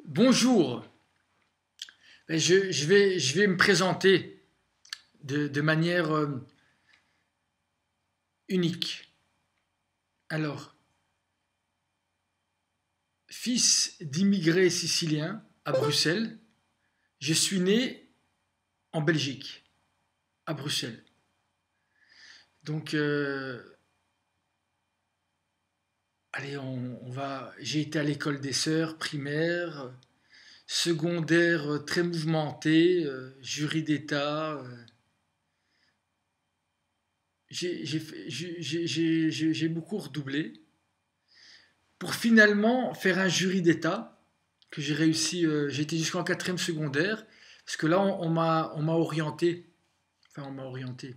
Bonjour. Je vais me présenter de manière unique. Alors, fils d'immigrés siciliens à Bruxelles, je suis né en Belgique, à Bruxelles. Donc, allez, on va. J'ai été à l'école des sœurs primaire, secondaire très mouvementé, jury d'État. J'ai beaucoup redoublé pour finalement faire un jury d'État que j'ai réussi. J'ai été jusqu'en quatrième secondaire parce que là on m'a orienté. Enfin, on m'a orienté.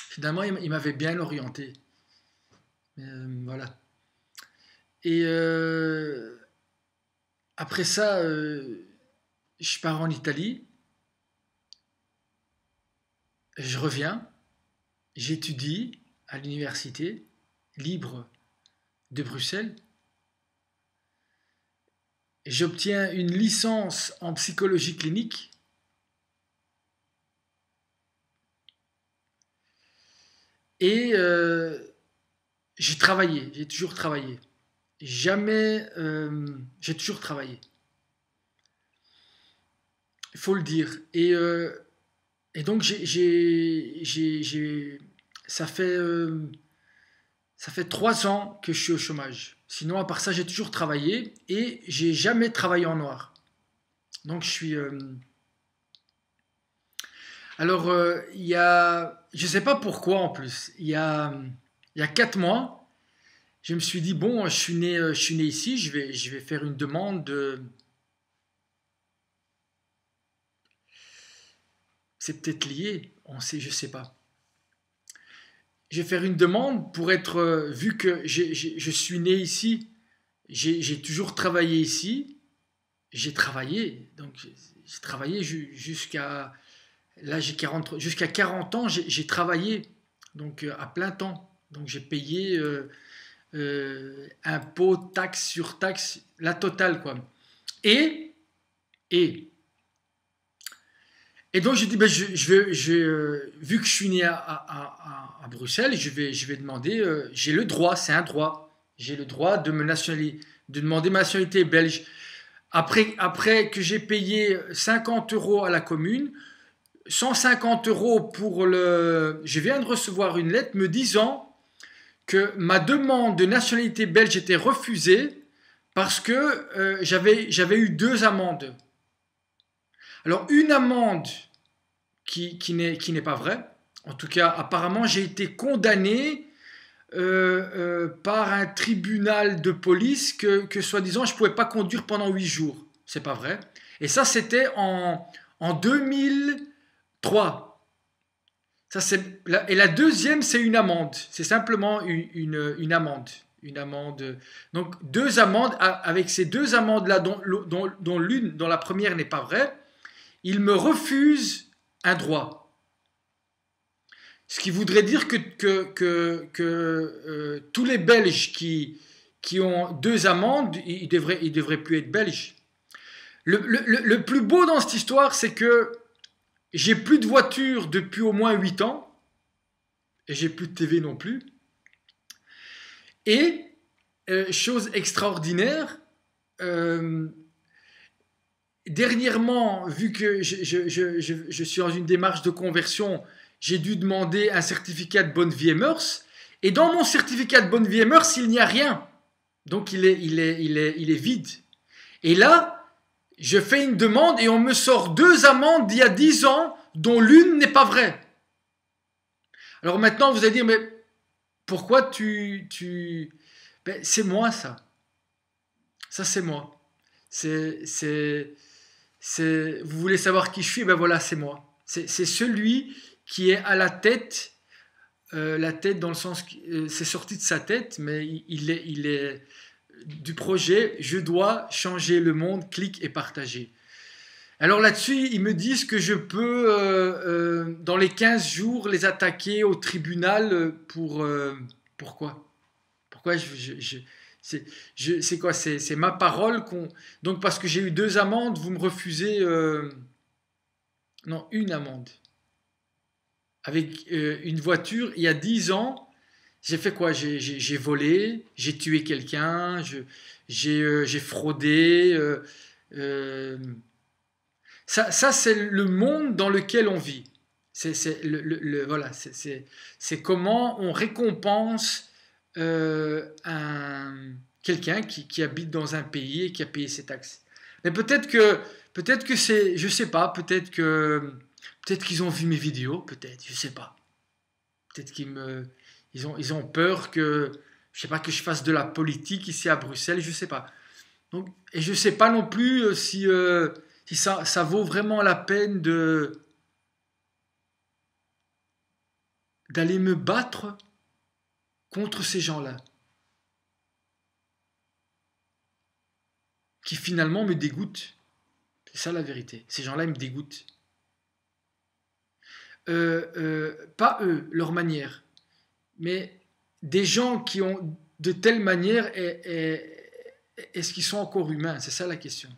Finalement, il m'avait bien orienté. Voilà. Et après ça, je pars en Italie. Je reviens. J'étudie à l'université libre de Bruxelles. J'obtiens une licence en psychologie clinique. Et j'ai travaillé, j'ai toujours travaillé. Jamais, j'ai toujours travaillé. Il faut le dire. Et donc, ça fait 3 ans que je suis au chômage. Sinon, à part ça, j'ai toujours travaillé et j'ai jamais travaillé en noir. Donc, je suis. Alors, je sais pas pourquoi en plus. Il y a 4 mois, je me suis dit bon, je suis né ici, je vais faire une demande de. C'est peut-être lié, on sait, je sais pas. Je vais faire une demande pour être, vu que je suis né ici, j'ai toujours travaillé ici, j'ai travaillé, donc j'ai travaillé jusqu'à, là j'ai 40, jusqu'à 40 ans, j'ai travaillé, donc à plein temps. Donc j'ai payé impôts, taxes sur taxes, la totale quoi. Et, et Et donc j'ai dit, ben, vu que je suis né à Bruxelles, je vais demander, j'ai le droit, c'est un droit, j'ai le droit de demander ma nationalité belge. Après que j'ai payé 50 euros à la commune, 150 euros pour le. Je viens de recevoir une lettre me disant que ma demande de nationalité belge était refusée parce que j'avais eu 2 amendes. Alors une amende qui n'est pas vrai. En tout cas, apparemment, j'ai été condamné par un tribunal de police que soi-disant, je ne pouvais pas conduire pendant 8 jours. C'est pas vrai. Et ça, c'était en 2003. Et la deuxième, c'est une amende. C'est simplement une amende. Une amende. Donc, 2 amendes. Avec ces 2 amendes-là, dont l'une, dont la première n'est pas vraie, il me refuse un droit. Ce qui voudrait dire que tous les Belges qui ont 2 amendes, ils devraient plus être Belges. Le plus beau dans cette histoire, c'est que j'ai plus de voiture depuis au moins 8 ans, et j'ai plus de TV non plus. Et, chose extraordinaire, dernièrement, vu que je suis dans une démarche de conversion, j'ai dû demander un certificat de bonne vie et mœurs. Et dans mon certificat de bonne vie et mœurs, il n'y a rien. Donc il est vide. Et là, je fais une demande et on me sort 2 amendes d'il y a 10 ans, dont l'une n'est pas vraie. Alors maintenant, vous allez dire, mais pourquoi Ben, c'est moi ça. Ça, c'est moi. Vous voulez savoir qui je suis? Ben voilà, c'est moi. C'est celui qui est à la tête dans le sens que c'est sorti de sa tête, mais il est du projet. Je dois changer le monde, clique et partager. Alors là-dessus, ils me disent que je peux, dans les 15 jours, les attaquer au tribunal pourquoi? Pourquoi C'est quoi? C'est ma parole qu'on... Donc parce que j'ai eu 2 amendes, vous me refusez... non, une amende. Avec une voiture, il y a 10 ans, j'ai fait quoi? J'ai volé, j'ai tué quelqu'un, j'ai fraudé. Euh, ça c'est le monde dans lequel on vit. Voilà, c'est comment on récompense quelqu'un qui habite dans un pays et qui a payé ses taxes. Mais peut-être que c'est, je sais pas, peut-être qu'ils ont vu mes vidéos, peut-être, je sais pas. Peut-être ils ont peur que, je sais pas, que je fasse de la politique ici à Bruxelles, je sais pas. Donc, et je sais pas non plus si ça vaut vraiment la peine d'aller me battre contre ces gens-là, qui finalement me dégoûtent. C'est ça la vérité. Ces gens-là, ils me dégoûtent. Pas eux, leur manière, mais des gens qui ont de telle manière, est-ce qu'ils sont encore humains? C'est ça la question.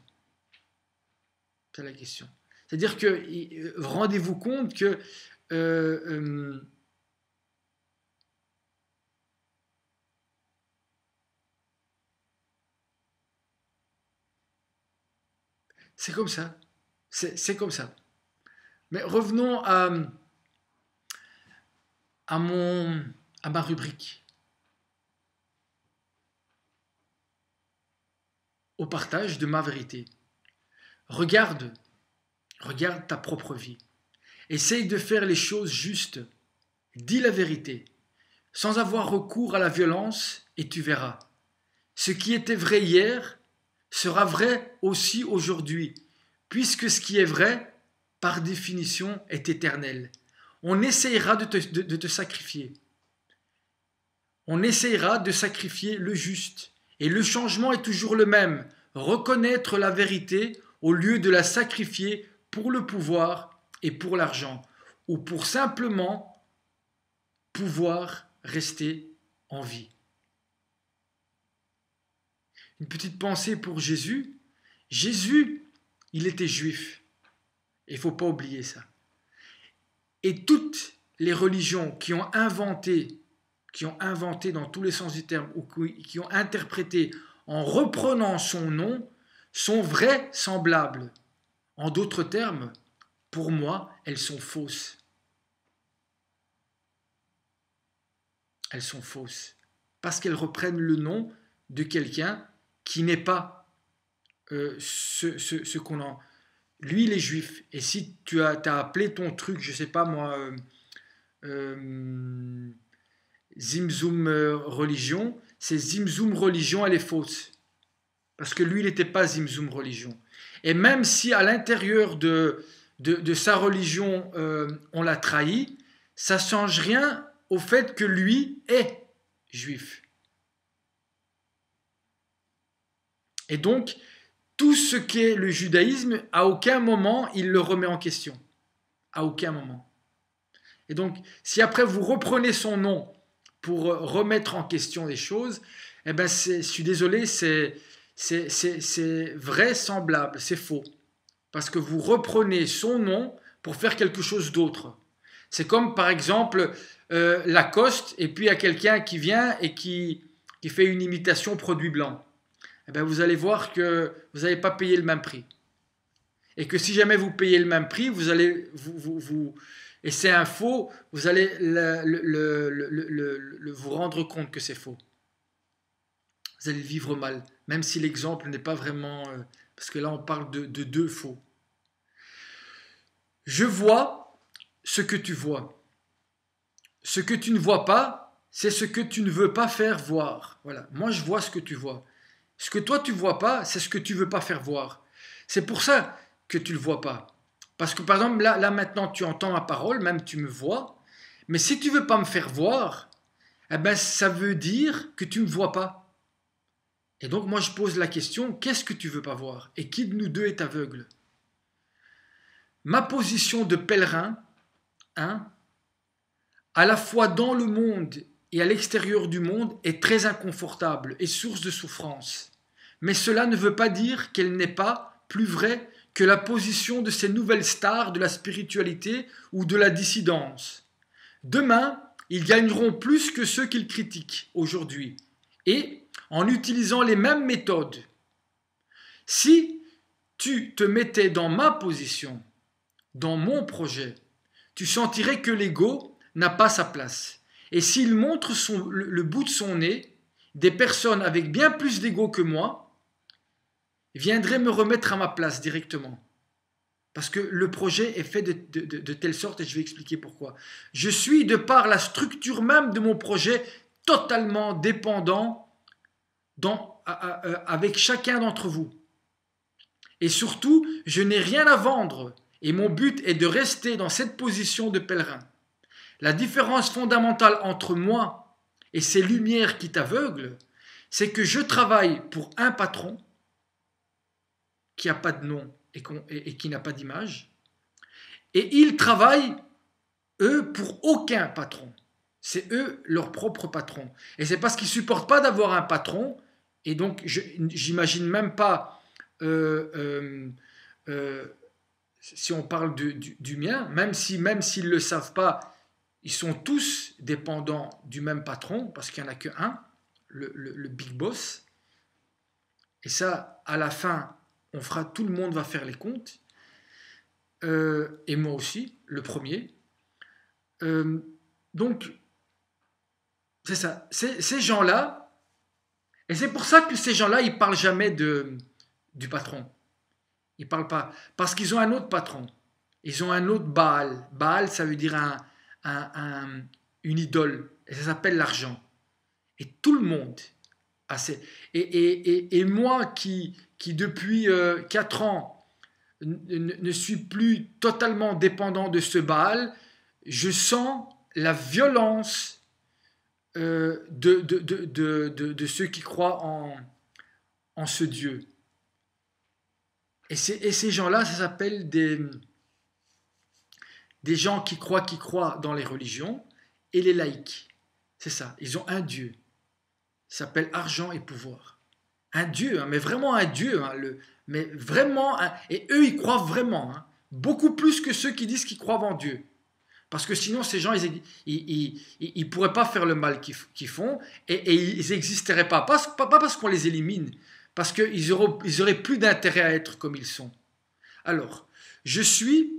C'est la question. C'est-à-dire que rendez-vous compte que c'est comme ça. C'est comme ça. Mais revenons à, mon, à ma rubrique. Au partage de ma vérité. Regarde ta propre vie. Essaye de faire les choses justes. Dis la vérité, sans avoir recours à la violence, et tu verras. Ce qui était vrai hier sera vrai aussi aujourd'hui, puisque ce qui est vrai, par définition, est éternel. On essayera de te sacrifier. On essayera de sacrifier le juste. Et le changement est toujours le même. Reconnaître la vérité au lieu de la sacrifier pour le pouvoir et pour l'argent, ou pour simplement pouvoir rester en vie. Une petite pensée pour Jésus. Jésus, il était juif. Il ne faut pas oublier ça. Et toutes les religions qui ont inventé dans tous les sens du terme, ou qui ont interprété en reprenant son nom, sont vraisemblables. En d'autres termes, pour moi, elles sont fausses. Elles sont fausses. Parce qu'elles reprennent le nom de quelqu'un qui n'est pas ce qu'on en... Lui, il est juif. Et si tu as appelé ton truc, je sais pas moi, Zimzoum religion, c'est Zimzoum religion, elle est fausse. Parce que lui, il n'était pas Zimzoum religion. Et même si à l'intérieur de sa religion, on l'a trahi, ça ne change rien au fait que lui est juif. Et donc, tout ce qu'est le judaïsme, à aucun moment, il le remet en question. À aucun moment. Et donc, si après vous reprenez son nom pour remettre en question les choses, eh ben je suis désolé, c'est vraisemblable, c'est faux. Parce que vous reprenez son nom pour faire quelque chose d'autre. C'est comme par exemple Lacoste, et puis il y a quelqu'un qui vient et qui fait une imitation produit blanc. Eh bien, vous allez voir que vous n'allez pas payer le même prix. Et que si jamais vous payez le même prix, vous allez et c'est un faux, vous allez vous rendre compte que c'est faux. Vous allez le vivre mal, même si l'exemple n'est pas vraiment... parce que là, on parle de 2 faux. Je vois ce que tu vois. Ce que tu ne vois pas, c'est ce que tu ne veux pas faire voir. Voilà, moi je vois ce que tu vois. Ce que toi tu vois pas, c'est ce que tu veux pas faire voir. C'est pour ça que tu le vois pas. Parce que par exemple, là maintenant tu entends ma parole, même tu me vois, mais si tu veux pas me faire voir, eh ben ça veut dire que tu me vois pas. Et donc moi je pose la question, qu'est-ce que tu veux pas voir? Et qui de nous deux est aveugle? Ma position de pèlerin, hein, à la fois dans le monde et à l'extérieur du monde est très inconfortable et source de souffrance. Mais cela ne veut pas dire qu'elle n'est pas plus vraie que la position de ces nouvelles stars de la spiritualité ou de la dissidence. Demain, ils gagneront plus que ceux qu'ils critiquent aujourd'hui, et en utilisant les mêmes méthodes. Si tu te mettais dans ma position, dans mon projet, tu sentirais que l'ego n'a pas sa place. Et s'il montre le bout de son nez, des personnes avec bien plus d'ego que moi viendraient me remettre à ma place directement. Parce que le projet est fait de telle sorte, et je vais expliquer pourquoi. Je suis, de par la structure même de mon projet, totalement dépendant avec chacun d'entre vous. Et surtout, je n'ai rien à vendre, et mon but est de rester dans cette position de pèlerin. La différence fondamentale entre moi et ces lumières qui t'aveuglent, c'est que je travaille pour un patron qui n'a pas de nom et qui n'a pas d'image, et ils travaillent, eux, pour aucun patron. C'est eux leur propre patron. Et c'est parce qu'ils ne supportent pas d'avoir un patron, et donc j'imagine même pas, si on parle du mien, même s'ils ne le savent pas, ils sont tous dépendants du même patron, parce qu'il n'y en a qu'un, le big boss. Et ça, à la fin, tout le monde va faire les comptes, et moi aussi, le premier. Donc, c'est ça. Ces gens-là, et c'est pour ça que ces gens-là, ils ne parlent jamais du patron. Ils ne parlent pas. Parce qu'ils ont un autre patron. Ils ont un autre Baal. Baal, ça veut dire une idole. Et ça s'appelle l'argent. Et tout le monde a ces... Et moi qui depuis 4 ans ne suis plus totalement dépendant de ce Baal, je sens la violence de ceux qui croient en ce Dieu. Et ces gens-là, ça s'appelle des gens qui croient dans les religions, et les laïcs. C'est ça, ils ont un Dieu. Il s'appelle argent et pouvoir. Un Dieu, hein, mais vraiment un Dieu. Hein, mais vraiment, et eux, ils croient vraiment. Hein, beaucoup plus que ceux qui disent qu'ils croient en Dieu. Parce que sinon, ces gens, ils ne pourraient pas faire le mal qu'ils font, et ils n'existeraient pas. Pas parce qu'on les élimine, parce qu'ils auraient plus d'intérêt à être comme ils sont. Alors, je suis,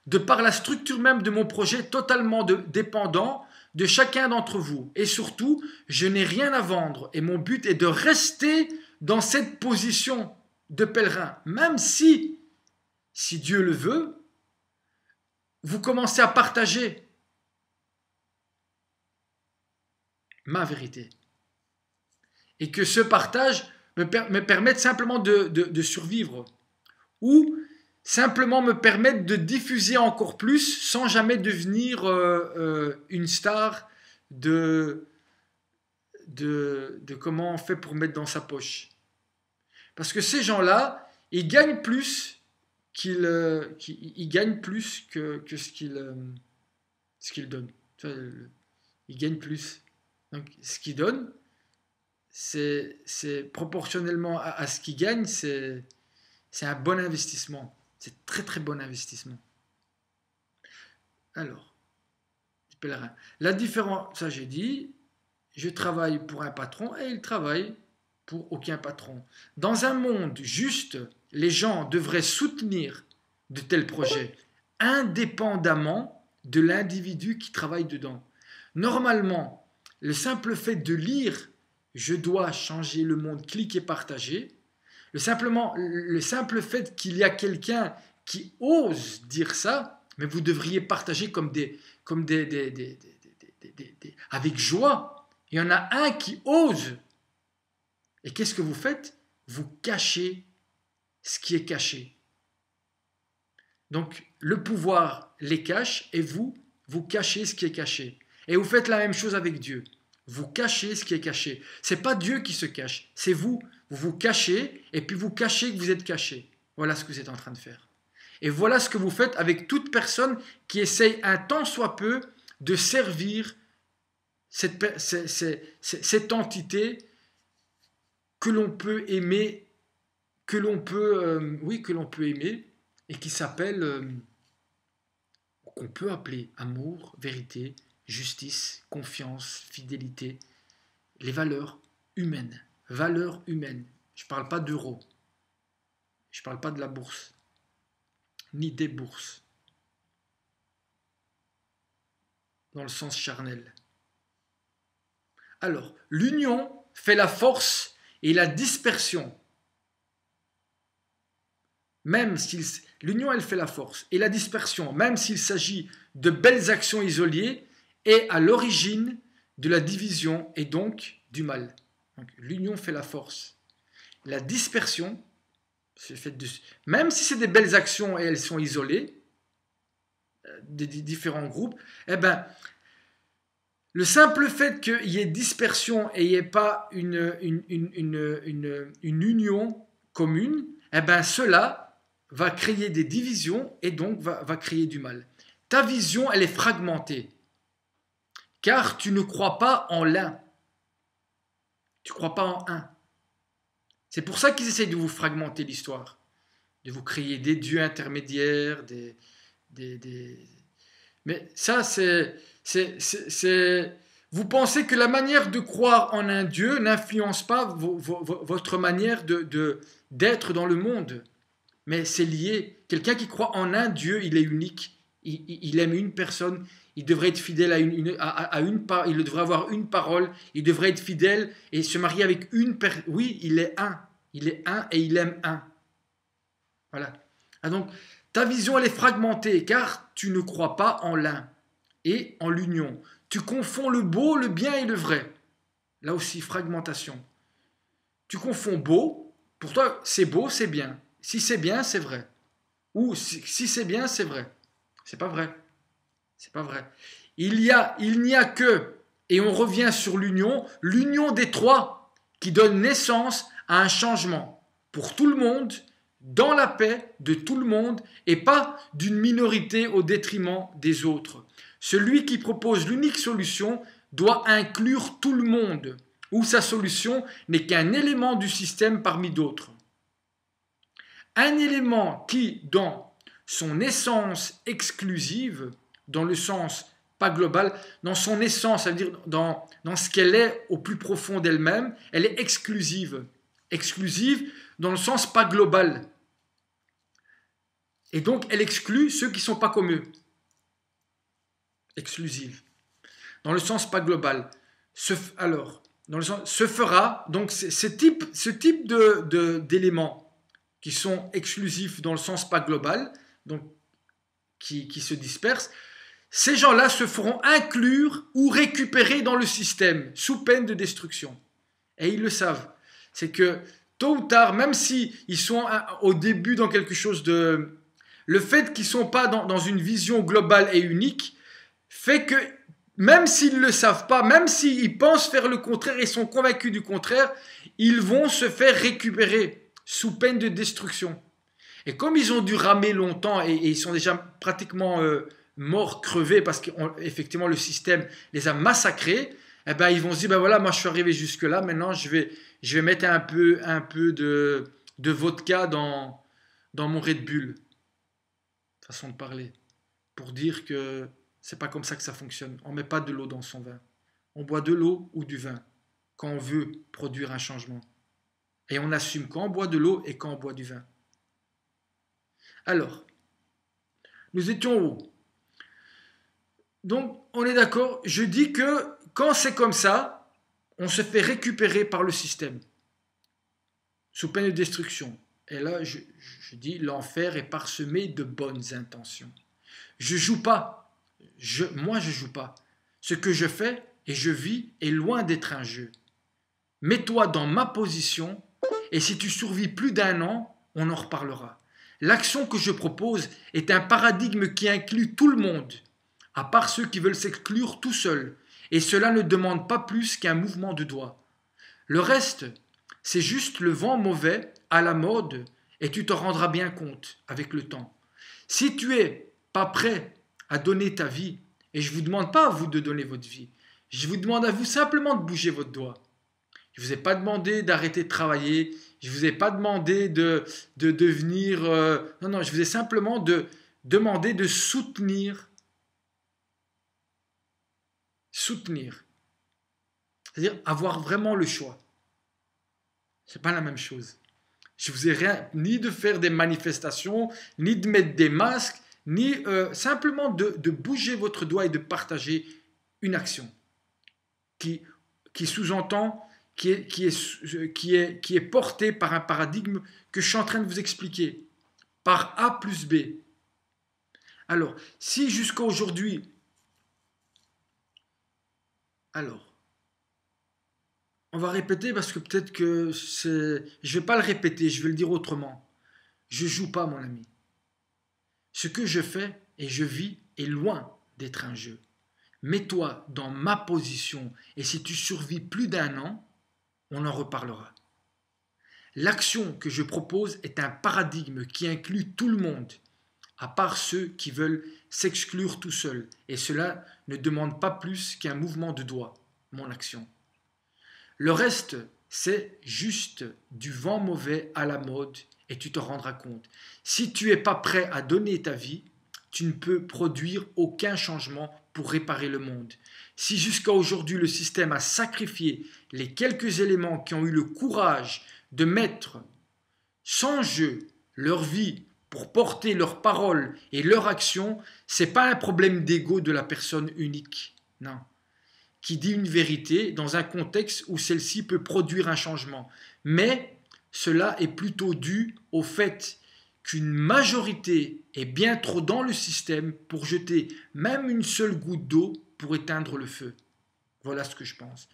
de par la structure même de mon projet, totalement dépendant de chacun d'entre vous. Et surtout, je n'ai rien à vendre, et mon but est de rester dans cette position de pèlerin. Même si Dieu le veut, vous commencez à partager ma vérité. Et que ce partage me permette simplement de survivre. Ou simplement me permette de diffuser encore plus sans jamais devenir une star de comment on fait pour mettre dans sa poche. Parce que ces gens-là, ils gagnent plus ils gagnent plus que ce qu'ils donnent. Ils gagnent plus. Donc, ce qu'ils donnent, c'est proportionnellement à ce qu'ils gagnent, c'est un bon investissement. C'est très très bon investissement. Alors, pèlerin. La différence, ça j'ai dit, je travaille pour un patron et il travaille pour aucun patron. Dans un monde juste, les gens devraient soutenir de tels projets, indépendamment de l'individu qui travaille dedans. Normalement, le simple fait de lire « Je dois changer le monde, cliquer, partager », le simple fait qu'il y a quelqu'un qui ose dire ça, mais vous devriez partager avec joie. Il y en a un qui ose. Et qu'est-ce que vous faites? Vous cachez ce qui est caché. Donc, le pouvoir les cache et vous cachez ce qui est caché. Et vous faites la même chose avec Dieu. Vous cachez ce qui est caché. Ce n'est pas Dieu qui se cache, c'est vous. Vous vous cachez et puis vous cachez que vous êtes caché. Voilà ce que vous êtes en train de faire. Et voilà ce que vous faites avec toute personne qui essaye un tant soit peu de servir cette entité que l'on peut aimer, que l'on peut, que l'on peut aimer, et qui s'appelle, qu'on peut appeler amour, vérité, justice, confiance, fidélité, les valeurs humaines. Valeurs humaines. Je ne parle pas d'euros. Je ne parle pas de la bourse, ni des bourses, dans le sens charnel. Alors, l'union fait la force et la dispersion. Même s'il l'union, elle fait la force et la dispersion, même s'il s'agit de belles actions isolées, est à l'origine de la division et donc du mal. Donc, l'union fait la force. La dispersion, c'est fait de, même si c'est des belles actions et elles sont isolées, des différents groupes, eh ben, le simple fait qu'il y ait dispersion et il n'y ait pas une union commune, eh ben, cela va créer des divisions et donc va créer du mal. Ta vision, elle est fragmentée, car tu ne crois pas en l'un. Tu ne crois pas en un. C'est pour ça qu'ils essayent de vous fragmenter l'histoire, de vous créer des dieux intermédiaires, Mais ça, vous pensez que la manière de croire en un Dieu n'influence pas votre manière d'être dans le monde. Mais c'est lié. Quelqu'un qui croit en un Dieu, il est unique. Il aime une personne. Il devrait être fidèle il devrait avoir une parole. Il devrait être fidèle et se marier avec une personne. Oui, il est un. Il est un et il aime un. Voilà. Ah donc, ta vision, elle est fragmentée car tu ne crois pas en l'un et en l'union. Tu confonds le beau, le bien et le vrai. Là aussi, fragmentation. Tu confonds beau. Pour toi, c'est beau, c'est bien. Si c'est bien, c'est vrai. Ou si c'est bien, c'est vrai. C'est pas vrai. C'est pas vrai. Il n'y a que, et on revient sur l'union des trois qui donne naissance à un changement pour tout le monde, dans la paix de tout le monde et pas d'une minorité au détriment des autres. Celui qui propose l'unique solution doit inclure tout le monde, où sa solution n'est qu'un élément du système parmi d'autres. Un élément qui, dans son essence exclusive, dans le sens pas global, dans son essence, c'est-à-dire dans ce qu'elle est au plus profond d'elle-même, elle est exclusive. Exclusive dans le sens pas global. Et donc, elle exclut ceux qui ne sont pas comme eux. Exclusive. Dans le sens pas global. Dans le sens, se fera, donc ce type d'éléments qui sont exclusifs dans le sens pas global, donc qui se dispersent, ces gens-là se feront inclure ou récupérer dans le système sous peine de destruction. Et ils le savent. C'est que tôt ou tard, même s'ils sont au début dans quelque chose de... Le fait qu'ils ne sont pas dans une vision globale et unique fait que même s'ils ne le savent pas, même s'ils pensent faire le contraire et sont convaincus du contraire, ils vont se faire récupérer sous peine de destruction. Et comme ils ont dû ramer longtemps et ils sont déjà pratiquement morts, crevés, parce qu'effectivement le système les a massacrés, eh ben, ils vont se dire, ben voilà, moi je suis arrivé jusque-là, maintenant je vais mettre un peu de vodka dans mon Red Bull. Façon de parler. Pour dire que c'est pas comme ça que ça fonctionne. On ne met pas de l'eau dans son vin. On boit de l'eau ou du vin quand on veut produire un changement. Et on assume quand on boit de l'eau et quand on boit du vin. Alors, nous étions où? Donc, on est d'accord. Je dis que quand c'est comme ça, on se fait récupérer par le système, sous peine de destruction. Et là, je dis, l'enfer est parsemé de bonnes intentions. Je joue pas. Moi, je joue pas. Ce que je fais et je vis est loin d'être un jeu. Mets-toi dans ma position et si tu survis plus d'un an, on en reparlera. L'action que je propose est un paradigme qui inclut tout le monde, à part ceux qui veulent s'exclure tout seuls, et cela ne demande pas plus qu'un mouvement de doigt. Le reste, c'est juste le vent mauvais à la mode, et tu te rendras bien compte avec le temps. Si tu es pas prêt à donner ta vie, et je ne vous demande pas à vous de donner votre vie, Je vous demande à vous simplement de bouger votre doigt. Je ne vous ai pas demandé d'arrêter de travailler. Je ne vous ai pas demandé de devenir... non, non, je vous ai simplement demandé de soutenir. Soutenir. C'est-à-dire avoir vraiment le choix. Ce n'est pas la même chose. Je vous ai rien, ni de faire des manifestations, ni de mettre des masques, ni simplement de bouger votre doigt et de partager une action qui sous-entend, qui est portée par un paradigme que je suis en train de vous expliquer, par A plus B. Alors, si jusqu'à aujourd'hui, alors, on va répéter parce que peut-être que c'est... Je ne vais pas le répéter, je vais le dire autrement. Je ne joue pas, mon ami. Ce que je fais et je vis est loin d'être un jeu. Mets-toi dans ma position et si tu survis plus d'un an, on en reparlera. L'action que je propose est un paradigme qui inclut tout le monde, à part ceux qui veulent s'exclure tout seuls. Et cela ne demande pas plus qu'un mouvement de doigt, mon action. Le reste, c'est juste du vent mauvais à la mode et tu te rendras compte. Si tu n'es pas prêt à donner ta vie, tu ne peux produire aucun changement pour réparer le monde. Si jusqu'à aujourd'hui le système a sacrifié les quelques éléments qui ont eu le courage de mettre sans jeu leur vie pour porter leurs paroles et leurs actions, ce n'est pas un problème d'ego de la personne unique. Non. Qui dit une vérité dans un contexte où celle-ci peut produire un changement. Mais cela est plutôt dû au fait qu'une majorité est bien trop dans le système pour jeter même une seule goutte d'eau pour éteindre le feu. Voilà ce que je pense.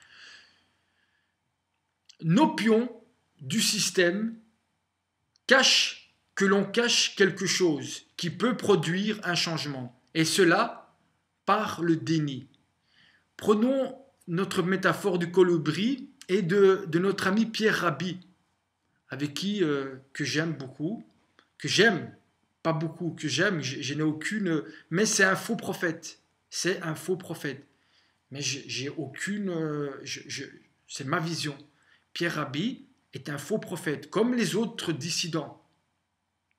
Nos pions du système cachent que l'on cache quelque chose qui peut produire un changement. Et cela par le déni. Prenons notre métaphore du colibri et de notre ami Pierre Rabhi, avec qui que j'aime beaucoup, que j'aime, pas beaucoup, que j'aime, je n'ai aucune... Mais c'est un faux prophète. C'est un faux prophète. Mais j'ai aucune... c'est ma vision. Pierre Rabhi est un faux prophète, comme les autres dissidents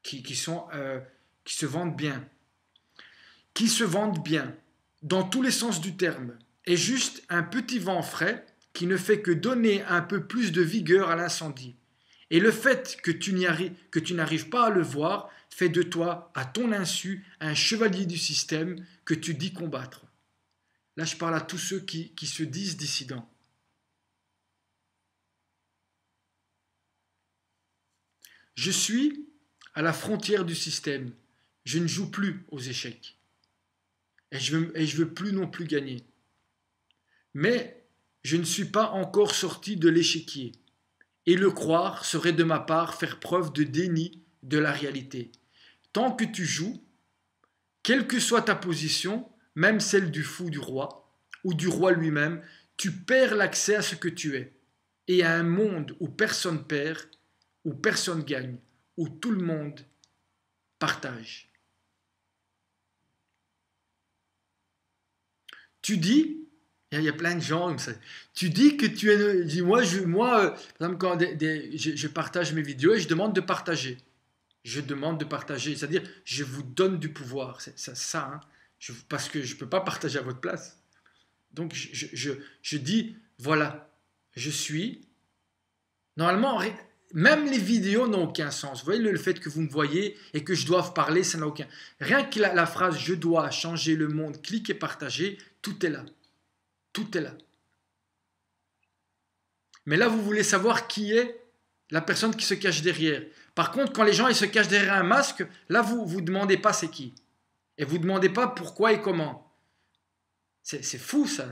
qui se vendent bien. Qui se vendent bien, dans tous les sens du terme. Est juste un petit vent frais qui ne fait que donner un peu plus de vigueur à l'incendie. Et le fait que tu n'arrives pas à le voir fait de toi, à ton insu, un chevalier du système que tu dis combattre. Là, je parle à tous ceux qui se disent dissidents. Je suis à la frontière du système. Je ne joue plus aux échecs. Et je veux plus non plus gagner. Mais je ne suis pas encore sorti de l'échiquier. Et le croire serait de ma part faire preuve de déni de la réalité. Tant que tu joues, quelle que soit ta position, même celle du fou du roi, ou du roi lui-même, tu perds l'accès à ce que tu es. Et à un monde où personne perd, où personne gagne, où tout le monde partage. Tu dis, il y a plein de gens comme ça, tu dis que tu es... Moi, par exemple, quand je partage mes vidéos et je demande de partager. Je demande de partager, c'est-à-dire je vous donne du pouvoir. C'est ça, hein. Parce que je ne peux pas partager à votre place. Donc je dis, voilà, je suis... Normalement, même les vidéos n'ont aucun sens. Vous voyez le fait que vous me voyez et que je doive parler, ça n'a aucun... Rien que la phrase « je dois changer le monde, cliquer, partager », tout est là. Tout est là. Mais là, vous voulez savoir qui est la personne qui se cache derrière. Par contre, quand les gens ils se cachent derrière un masque, là, vous ne demandez pas c'est qui. Et vous ne demandez pas pourquoi et comment. C'est fou, ça.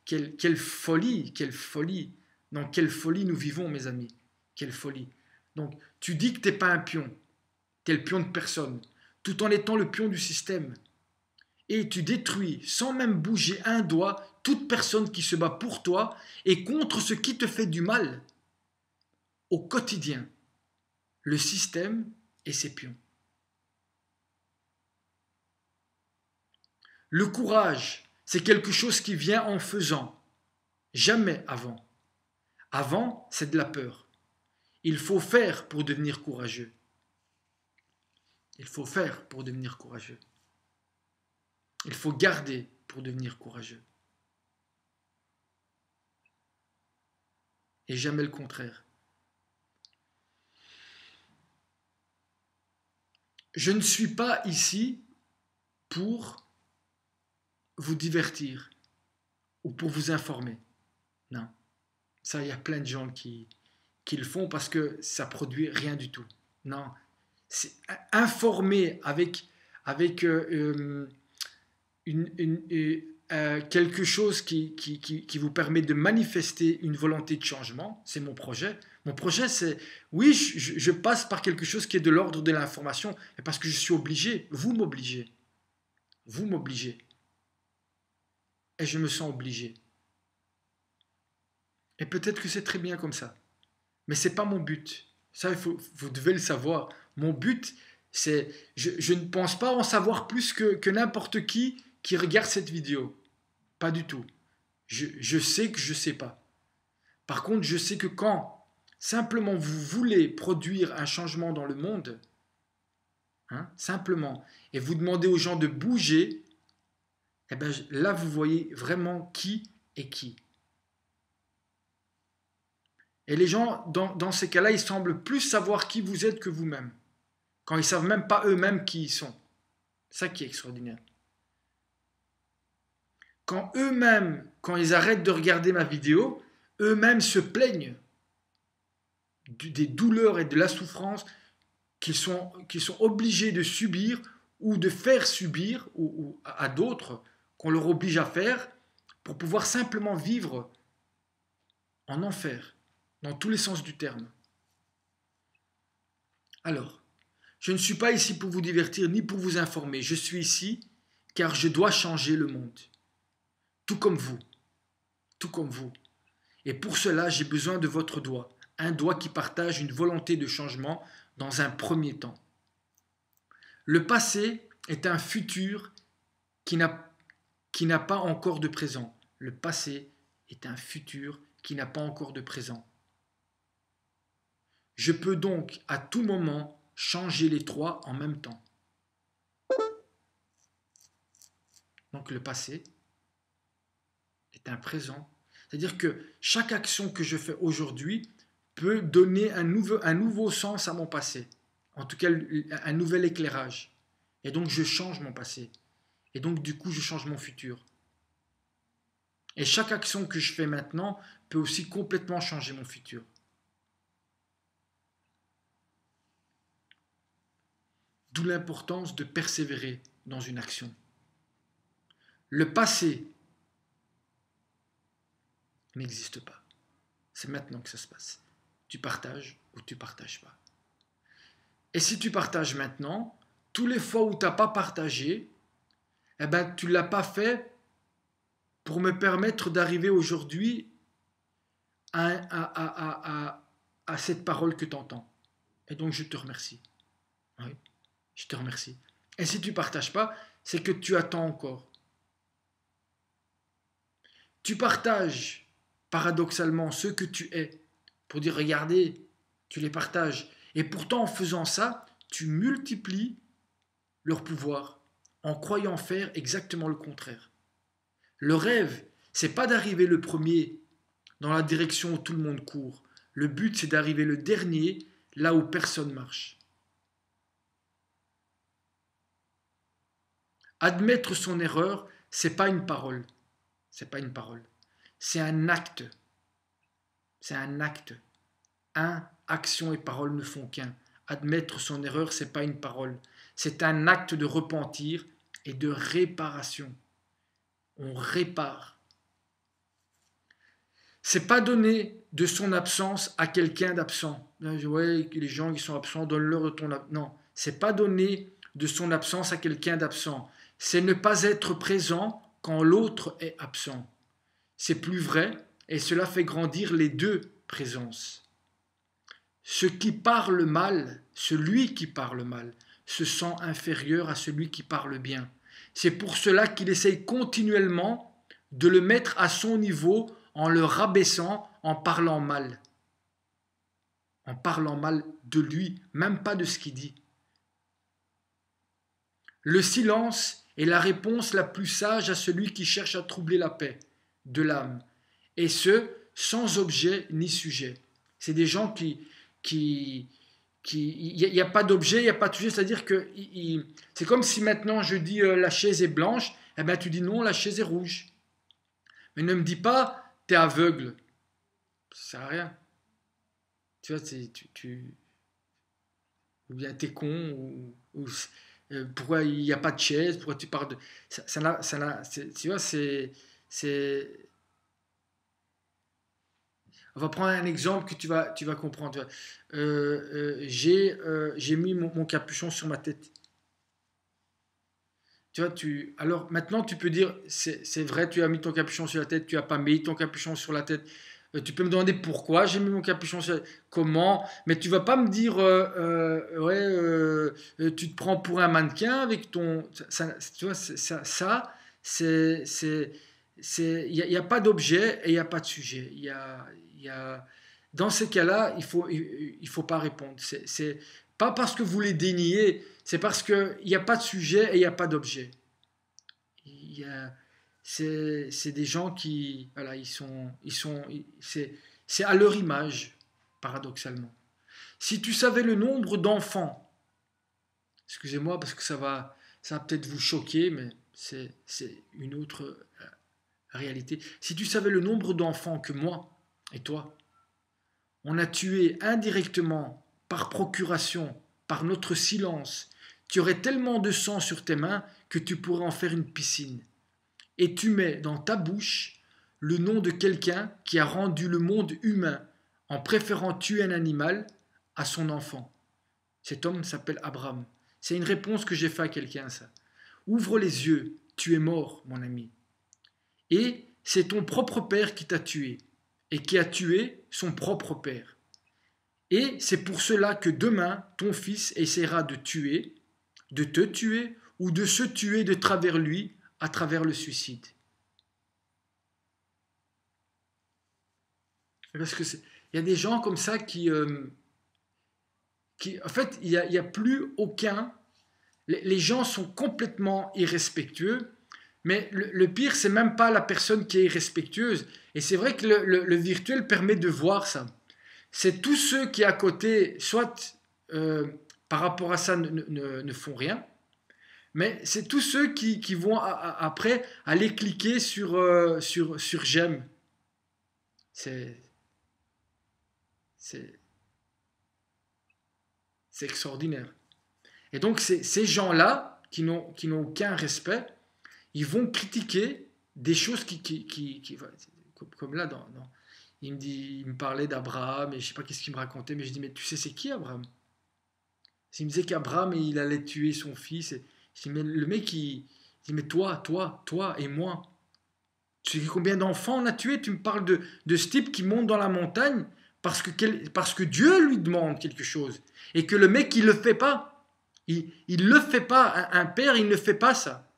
Quelle folie, quelle folie. Dans quelle folie nous vivons, mes amis. Quelle folie. Donc, tu dis que tu n'es pas un pion. Tu es le pion de personne. Tout en étant le pion du système. Et tu détruis, sans même bouger un doigt, toute personne qui se bat pour toi et contre ce qui te fait du mal au quotidien. Le système et ses pions. Le courage C'est quelque chose qui vient en faisant, jamais avant. Avant, c'est de la peur. Il faut faire pour devenir courageux. Il faut faire pour devenir courageux. Il faut garder pour devenir courageux. Et jamais le contraire. Je ne suis pas ici pour vous divertir ou pour vous informer. Non. Ça, il y a plein de gens qui le font parce que ça produit rien du tout. Non. C'est informer avec quelque chose qui vous permet de manifester une volonté de changement. C'est mon projet. Mon projet, c'est, oui, je passe par quelque chose qui est de l'ordre de l'information, mais parce que je suis obligé. Vous m'obligez. Vous m'obligez. Et je me sens obligé. Et peut-être que c'est très bien comme ça. Mais ce n'est pas mon but. Ça, vous devez le savoir. Mon but, c'est... Je ne pense pas en savoir plus que n'importe qui regarde cette vidéo. Pas du tout. Je sais que je ne sais pas. Par contre, je sais que quand simplement vous voulez produire un changement dans le monde, simplement, et vous demandez aux gens de bouger, eh ben, là, vous voyez vraiment qui est qui. Et les gens, dans ces cas-là, ils semblent plus savoir qui vous êtes que vous-même. Quand ils ne savent même pas eux-mêmes qui ils sont. C'est ça qui est extraordinaire. Quand eux-mêmes, quand ils arrêtent de regarder ma vidéo, eux-mêmes se plaignent des douleurs et de la souffrance qu'ils sont obligés de subir ou de faire subir ou à d'autres, qu'on leur oblige à faire, pour pouvoir simplement vivre en enfer, dans tous les sens du terme. Alors, je ne suis pas ici pour vous divertir ni pour vous informer. Je suis ici car je dois changer le monde. Tout comme vous. Tout comme vous. Et pour cela, j'ai besoin de votre doigt. Un doigt qui partage une volonté de changement dans un premier temps. Le passé est un futur qui n'a pas encore de présent. Le passé est un futur qui n'a pas encore de présent. Je peux donc à tout moment changer les trois en même temps. Donc le passé est un présent. C'est-à-dire que chaque action que je fais aujourd'hui peut donner un nouveau sens à mon passé. En tout cas, un nouvel éclairage. Et donc je change mon passé. Et donc du coup, je change mon futur. Et chaque action que je fais maintenant peut aussi complètement changer mon futur. D'où l'importance de persévérer dans une action. Le passé n'existe pas. C'est maintenant que ça se passe. Tu partages ou tu ne partages pas. Et si tu partages maintenant, tous les fois où tu n'as pas partagé, eh ben, tu ne l'as pas fait pour me permettre d'arriver aujourd'hui à cette parole que tu entends. Et donc je te remercie. Oui, je te remercie. Et si tu ne partages pas, c'est que tu attends encore. Tu partages paradoxalement ce que tu es pour dire regardez, tu les partages. Et pourtant en faisant ça, tu multiplies leur pouvoir en croyant faire exactement le contraire. Le rêve, c'est pas d'arriver le premier dans la direction où tout le monde court. Le but, c'est d'arriver le dernier là où personne marche. Admettre son erreur, c'est pas une parole. C'est pas une parole. C'est un acte. C'est un acte. Action et parole ne font qu'un. Admettre son erreur, c'est pas une parole. C'est un acte de repentir et de réparation. On répare. C'est pas donner de son absence à quelqu'un d'absent. Ouais, les gens qui sont absents, donne-leur de ton absence. Non, c'est pas donner de son absence à quelqu'un d'absent. C'est ne pas être présent quand l'autre est absent. C'est plus vrai et cela fait grandir les deux présences. Celui qui parle mal, se sent inférieur à celui qui parle bien. C'est pour cela qu'il essaye continuellement de le mettre à son niveau en le rabaissant, en parlant mal. En parlant mal de lui, même pas de ce qu'il dit. Le silence est la réponse la plus sage à celui qui cherche à troubler la paix de l'âme. Et ce, sans objet ni sujet. C'est des gens il n'y a pas d'objet, il n'y a pas de sujet, c'est-à-dire que c'est comme si maintenant je dis la chaise est blanche, eh bien tu dis non, la chaise est rouge. Mais ne me dis pas, t'es aveugle. Ça sert à rien. Tu vois, ou bien t'es con, pourquoi il n'y a pas de chaise, pourquoi tu parles de... tu vois, on va prendre un exemple que tu vas comprendre. Tu vois. J'ai mis mon capuchon sur ma tête. Tu vois, alors maintenant tu peux dire, c'est vrai, tu as mis ton capuchon sur la tête, tu n'as pas mis ton capuchon sur la tête. Tu peux me demander pourquoi j'ai mis mon capuchon sur la tête, comment, mais tu vas pas me dire, tu te prends pour un mannequin avec ton... Tu vois, il n'y a pas d'objet et il n'y a pas de sujet. Dans ces cas-là, il faut pas répondre. C'est pas parce que vous les déniez, c'est parce qu'il n'y a pas de sujet et il n'y a pas d'objet. C'est des gens qui, voilà, c'est à leur image, paradoxalement. Si tu savais le nombre d'enfants, excusez-moi parce que ça va peut-être vous choquer, mais c'est une autre réalité. Si tu savais le nombre d'enfants que moi et toi, on a tué indirectement, par procuration, par notre silence, tu aurais tellement de sang sur tes mains que tu pourrais en faire une piscine. Et tu mets dans ta bouche le nom de quelqu'un qui a rendu le monde humain en préférant tuer un animal à son enfant. Cet homme s'appelle Abraham. C'est une réponse que j'ai faite à quelqu'un, ça. Ouvre les yeux, tu es mort, mon ami. Et c'est ton propre père qui t'a tué, et qui a tué son propre père. Et c'est pour cela que demain, ton fils essaiera de te tuer, ou de se tuer de travers lui, à travers le suicide. Parce que il y a des gens comme ça qui en fait, il y a plus aucun... Les gens sont complètement irrespectueux, mais le pire, c'est même pas la personne qui est irrespectueuse. Et c'est vrai que le virtuel permet de voir ça. C'est tous ceux qui à côté, soit par rapport à ça ne font rien, mais c'est tous ceux qui vont après aller cliquer sur j'aime. C'est extraordinaire. Et donc ces gens-là qui n'ont aucun respect, ils vont critiquer des choses comme là il me parlait d'Abraham et je sais pas qu'est-ce qu'il me racontait, mais je dis mais tu sais c'est qui Abraham? Il me disait qu'Abraham il allait tuer son fils. Je dis mais le mec il dit mais toi et moi, tu sais combien d'enfants on a tué? Tu me parles de ce type qui monte dans la montagne parce que Dieu lui demande quelque chose et que le mec il le fait pas. Il le fait pas. Un père il ne fait pas ça.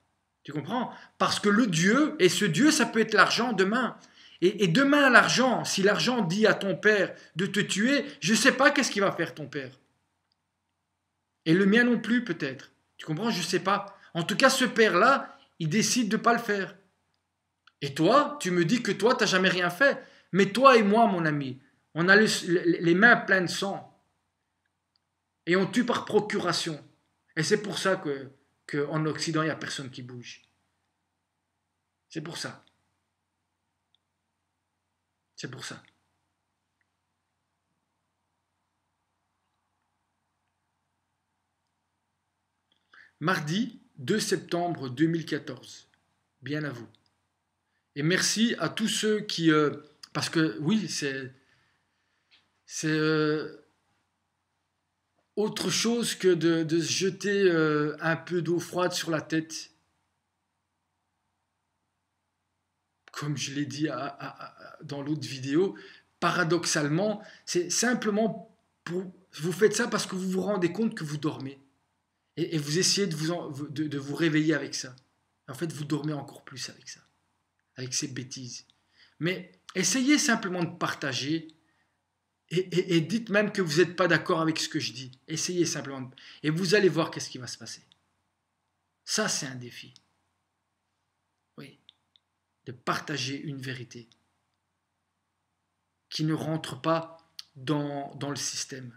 Tu comprends? Parce que le Dieu, et ce Dieu ça peut être l'argent demain. Et demain l'argent, si l'argent dit à ton père de te tuer, je ne sais pas qu'est-ce qu'il va faire ton père. Et le mien non plus peut-être. Tu comprends? Je ne sais pas. En tout cas ce père-là, il décide de ne pas le faire. Et toi, tu me dis que toi, tu n'as jamais rien fait. Mais toi et moi, mon ami, on a les mains pleines de sang. Et on tue par procuration. Et c'est pour ça qu'en Occident, il n'y a personne qui bouge. C'est pour ça. C'est pour ça. Mardi 2 septembre 2014. Bien à vous. Et merci à tous ceux qui... parce que oui, c'est autre chose que de se jeter un peu d'eau froide sur la tête. Comme je l'ai dit dans l'autre vidéo, paradoxalement, c'est simplement vous faites ça parce que vous vous rendez compte que vous dormez. Et vous essayez de vous réveiller avec ça. En fait, vous dormez encore plus avec ça, avec ces bêtises. Mais essayez simplement de partager et dites même que vous n'êtes pas d'accord avec ce que je dis. Essayez simplement. Et vous allez voir qu'est-ce qui va se passer. Ça, c'est un défi. Oui. De partager une vérité qui ne rentre pas dans le système.